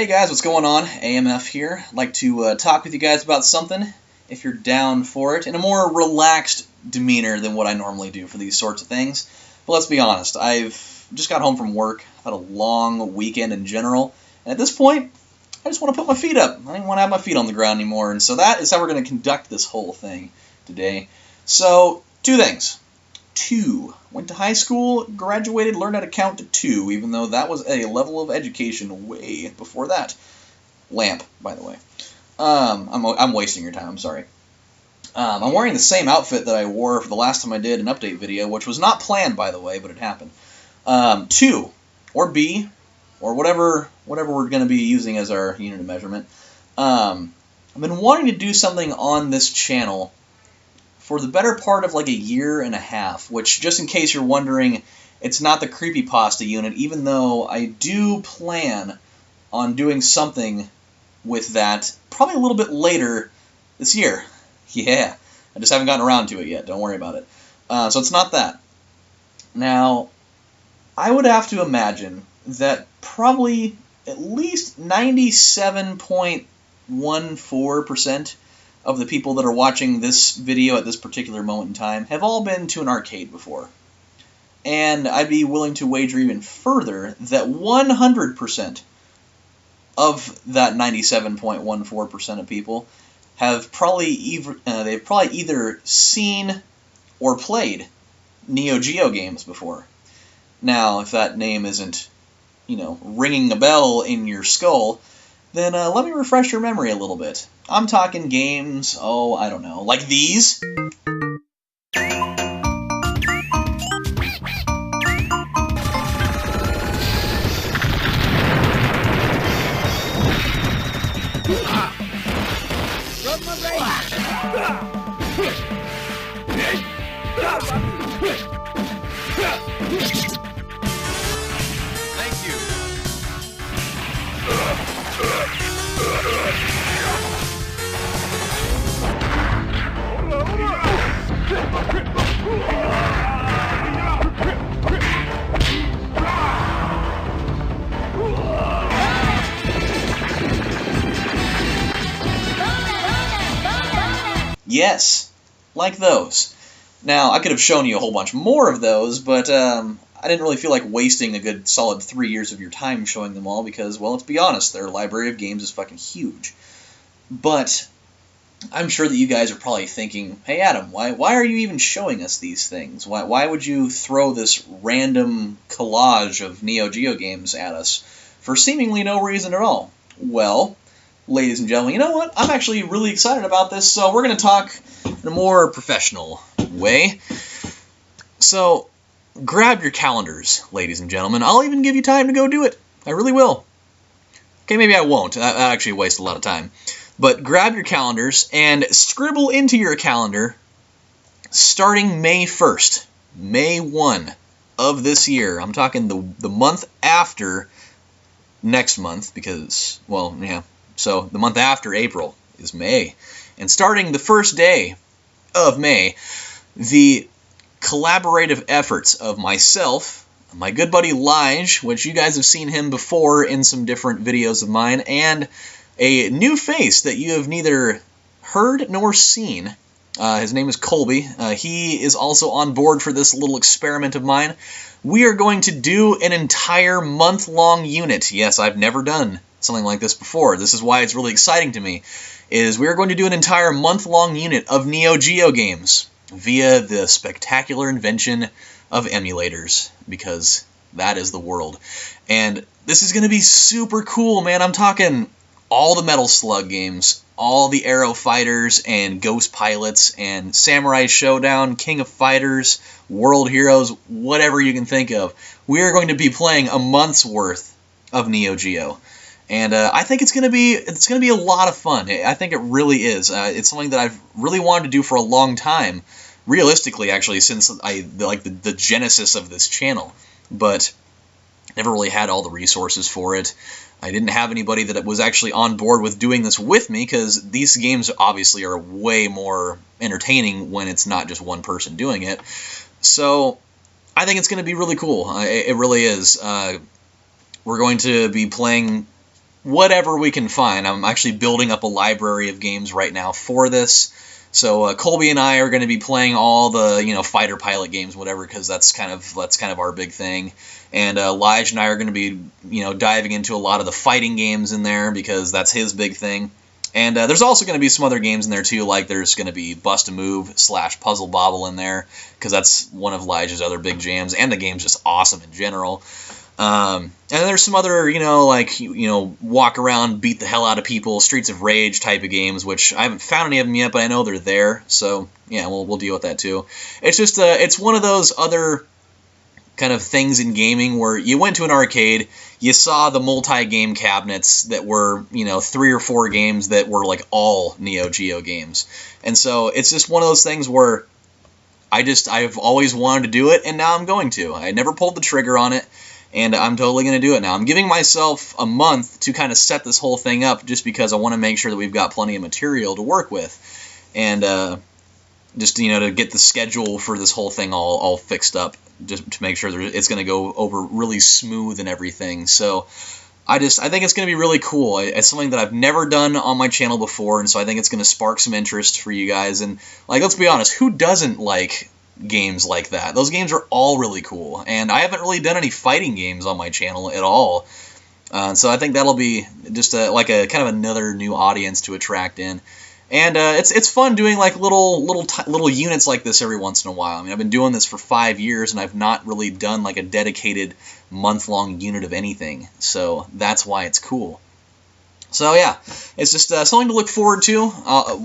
Hey guys, what's going on? AMF here. I'd like to talk with you guys about something, if you're down for it, in a more relaxed demeanor than what I normally do for these sorts of things. But let's be honest, I've just got home from work, I've had a long weekend in general, and at this point, I just want to put my feet up. I don't want to have my feet on the ground anymore, and so that is how we're going to conduct this whole thing today. So, two things. Went to high school, graduated, learned how to count to 2, even though that was a level of education way before that. Lamp, by the way. I'm wasting your time, I'm sorry. I'm wearing the same outfit that I wore for the last time I did an update video, which was not planned, by the way, but it happened. 2, or B, or whatever we're going to be using as our unit of measurement. I've been wanting to do something on this channel for the better part of like a year and a half, which, just in case you're wondering, it's not the creepypasta unit, even though I do plan on doing something with that probably a little bit later this year. Yeah, I just haven't gotten around to it yet, don't worry about it. So it's not that. Now, I would have to imagine that probably at least 97.14% of the people that are watching this video at this particular moment in time have all been to an arcade before. And I'd be willing to wager even further that 100% of that 97.14% of people have they've probably either seen or played Neo Geo games before. Now, if that name isn't, ringing a bell in your skull, then let me refresh your memory a little bit. I'm talking games, I don't know, like these. Thank you. Yes, like those. Now, I could have shown you a whole bunch more of those, but I didn't really feel like wasting a good solid 3 years of your time showing them all because, well, let's be honest, their library of games is fucking huge. But I'm sure that you guys are probably thinking, hey Adam, why are you even showing us these things? Why would you throw this random collage of Neo Geo games at us for seemingly no reason at all? Well, ladies and gentlemen, you know what? I'm actually really excited about this, so we're going to talk in a more professional way. So, grab your calendars, ladies and gentlemen. I'll even give you time to go do it. I really will. Okay, maybe I won't. That actually wastes a lot of time. But grab your calendars and scribble into your calendar starting May 1st, May 1 of this year. I'm talking the month after next month because, well, yeah. So the month after April is May. And starting the first day of May, the collaborative efforts of myself, my good buddy Lige, which you guys have seen him before in some different videos of mine, and a new face that you have neither heard nor seen. His name is Colby. He is also on board for this little experiment of mine. We are going to do an entire month-long unit. Yes, I've never done something like this before. This is why it's really exciting to me, is we are going to do an entire month-long unit of Neo Geo games via the spectacular invention of emulators, because that is the world. And this is going to be super cool, man. I'm talking all the Metal Slug games, all the Aero Fighters and Ghost Pilots and Samurai Showdown, King of Fighters, World Heroes, whatever you can think of. We are going to be playing a month's worth of Neo Geo. And I think it's going to be a lot of fun. I think it really is. It's something that I've really wanted to do for a long time. Realistically, actually, since the genesis of this channel. But never really had all the resources for it. I didn't have anybody that was actually on board with doing this with me, because these games obviously are way more entertaining when it's not just one person doing it. So I think it's going to be really cool. It really is. We're going to be playing whatever we can find. I'm actually building up a library of games right now for this. So Colby and I are going to be playing all the fighter pilot games, whatever, because that's kind of our big thing. And Lige and I are going to be diving into a lot of the fighting games in there because that's his big thing. And there's also going to be some other games in there too, like there's going to be Bust a Move / Puzzle Bobble in there because that's one of Lige's other big jams, and the game's just awesome in general. And there's some other, walk around, beat the hell out of people, Streets of Rage type of games, which I haven't found any of them yet, but I know they're there. So yeah, we'll deal with that too. It's just it's one of those other kind of things in gaming where you went to an arcade, you saw the multi-game cabinets that were 3 or 4 games that were like all Neo Geo games, and so it's just one of those things where I've always wanted to do it, and now I'm going to. I never pulled the trigger on it. And I'm totally going to do it now. I'm giving myself a month to kind of set this whole thing up just because I want to make sure that we've got plenty of material to work with. And just, to get the schedule for this whole thing all fixed up, just to make sure that it's going to go over really smooth and everything. So I think it's going to be really cool. It's something that I've never done on my channel before, and so I think it's going to spark some interest for you guys. And, let's be honest, who doesn't like games like that? Those games are all really cool, and I haven't really done any fighting games on my channel at all, so I think that'll be just like a kind of another new audience to attract in. And it's fun doing like little units like this every once in a while. I mean, I've been doing this for 5 years, and I've not really done like a dedicated month-long unit of anything, so that's why it's cool. So yeah, it's just something to look forward to.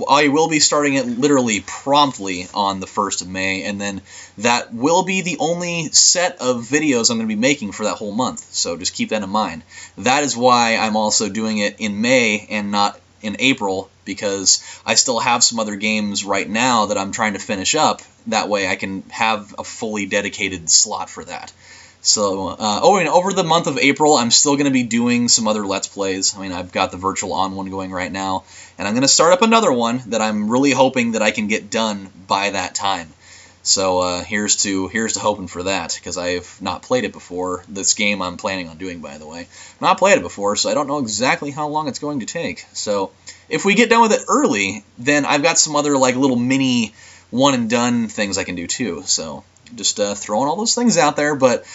I will be starting it literally promptly on the 1st of May, and then that will be the only set of videos I'm going to be making for that whole month, so just keep that in mind. That is why I'm also doing it in May and not in April, because I still have some other games right now that I'm trying to finish up. That way I can have a fully dedicated slot for that. So, and over the month of April, I'm still going to be doing some other Let's Plays. I mean, I've got the Virtual On one going right now, and I'm going to start up another one that I'm really hoping that I can get done by that time. So, here's to hoping for that, because I have not played it before. This game I'm planning on doing, by the way. I've not played it before, so I don't know exactly how long it's going to take. So, if we get done with it early, then I've got some other, like, little mini one-and-done things I can do, too. So, just throwing all those things out there, but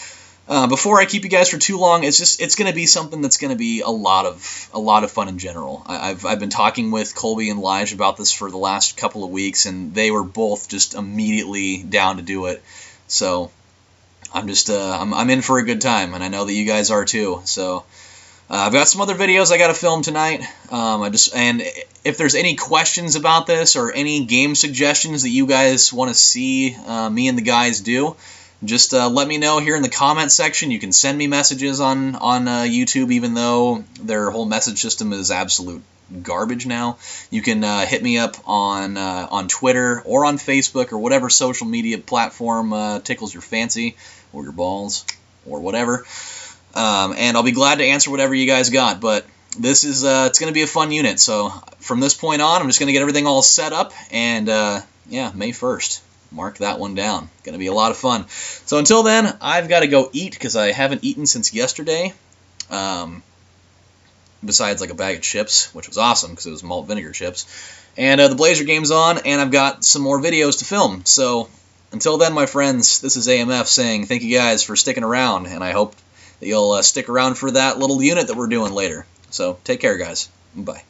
before I keep you guys for too long, it's going to be something that's going to be a lot of fun in general. I've been talking with Colby and Lige about this for the last couple of weeks, and they were both just immediately down to do it. So I'm just I'm in for a good time, and I know that you guys are too. So I've got some other videos I got to film tonight. And if there's any questions about this or any game suggestions that you guys want to see me and the guys do, just let me know here in the comment section. You can send me messages on YouTube, even though their whole message system is absolute garbage now. You can hit me up on Twitter or on Facebook or whatever social media platform tickles your fancy or your balls or whatever. And I'll be glad to answer whatever you guys got. But this is it's going to be a fun unit. So from this point on, I'm just going to get everything all set up. And yeah, May 1st. Mark that one down. Going to be a lot of fun. So until then, I've got to go eat because I haven't eaten since yesterday. Besides like a bag of chips, which was awesome because it was malt vinegar chips. And the Blazer game's on, and I've got some more videos to film. So until then, my friends, this is AMF saying thank you guys for sticking around, and I hope that you'll stick around for that little unit that we're doing later. So take care, guys. Bye.